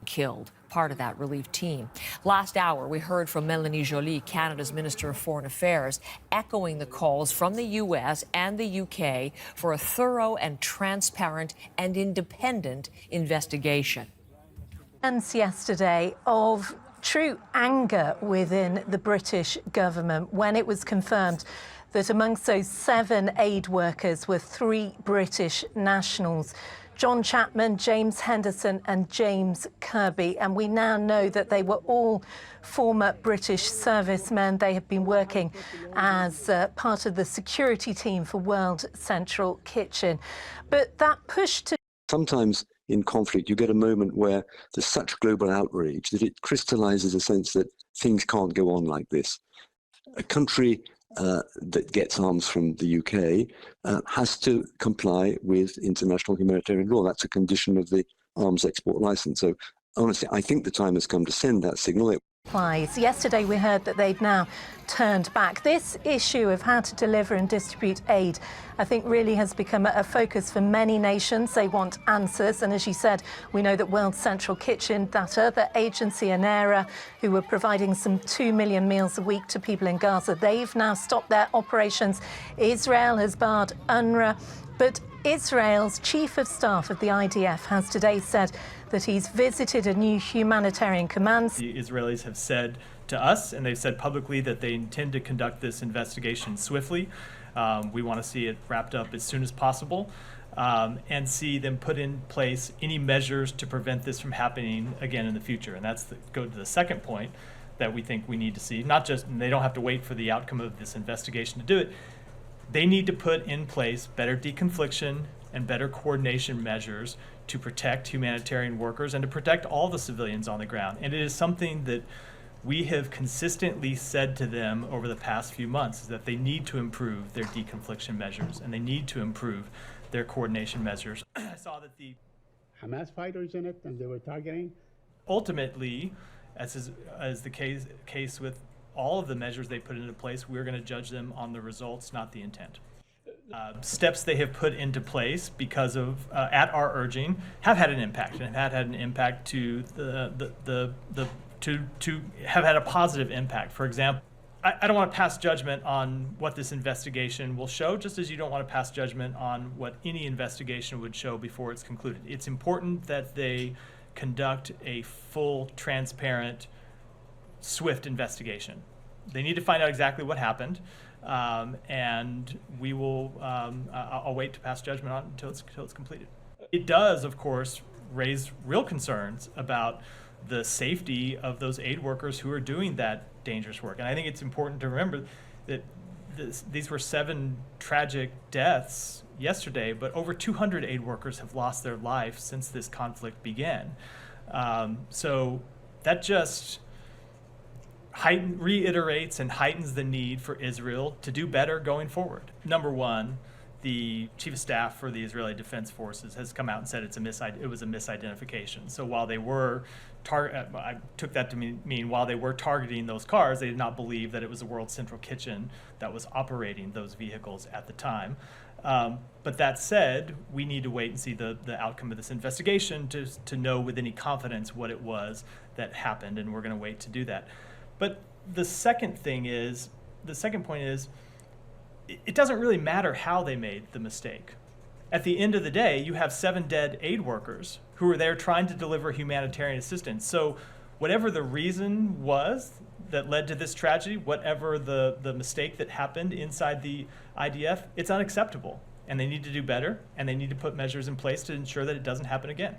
killed, part of that relief team. Last hour, we heard from Melanie Joly, Canada's Minister of Foreign Affairs, echoing the calls from the U.S. and the U.K. for a thorough and transparent and independent investigation. And yesterday of true anger within the British government when it was confirmed that amongst those 7 aid workers were 3 British nationals, John Chapman, James Henderson and James Kirby. And we now know that they were all former British servicemen. They have been working as part of the security team for World Central Kitchen. But that push to... Sometimes in conflict, you get a moment where there's such global outrage that it crystallizes a sense that things can't go on like this. A country that gets arms from the UK has to comply with international humanitarian law. That's a condition of the arms export license. So honestly, I think the time has come to send that signal. Yesterday we heard that they've now turned back. This issue of how to deliver and distribute aid, I think, really has become a focus for many nations. They want answers, and as you said, we know that World Central Kitchen, that other agency, ANERA, who were providing some 2 million meals a week to people in Gaza, they've now stopped their operations. Israel has barred UNRWA, but Israel's chief of staff of the IDF has today said that he's visited a new humanitarian command. The Israelis have said to us, and they've said publicly, that they intend to conduct this investigation swiftly. We want to see it wrapped up as soon as possible and see them put in place any measures to prevent this from happening again in the future. And that's go to the second point that we think we need to see. Not just, and they don't have to wait for the outcome of this investigation to do it. They need to put in place better deconfliction and better coordination measures to protect humanitarian workers and to protect all the civilians on the ground. And it is something that we have consistently said to them over the past few months, is that they need to improve their deconfliction measures and they need to improve their coordination measures. I saw that the Hamas fighters in it and they were targeting. Ultimately, as is the case with all of the measures they put into place, we're going to judge them on the results, not the intent. Steps they have put into place because of, at our urging, have had an impact, and have had an impact to to have had a positive impact. For example, I don't want to pass judgment on what this investigation will show, just as you don't want to pass judgment on what any investigation would show before it's concluded. It's important that they conduct a full, transparent, swift investigation. They need to find out exactly what happened, and we will. I'll wait to pass judgment on it until it's completed. It does, of course, raise real concerns about the safety of those aid workers who are doing that dangerous work. And I think it's important to remember that these were 7 tragic deaths yesterday, but over 200 aid workers have lost their life since this conflict began. So that just reiterates and heightens the need for Israel to do better going forward. Number one, the chief of staff for the Israeli Defense Forces has come out and said it was a misidentification. So while they were I took that to mean while they were targeting those cars, they did not believe that it was the World Central Kitchen that was operating those vehicles at the time. But that said, we need to wait and see the outcome of this investigation to know with any confidence what it was that happened, and we're going to wait to do that. But the second point is, it doesn't really matter how they made the mistake. At the end of the day, you have 7 dead aid workers who were there trying to deliver humanitarian assistance. So whatever the reason was that led to this tragedy, whatever the mistake that happened inside the IDF, it's unacceptable. And they need to do better, and they need to put measures in place to ensure that it doesn't happen again.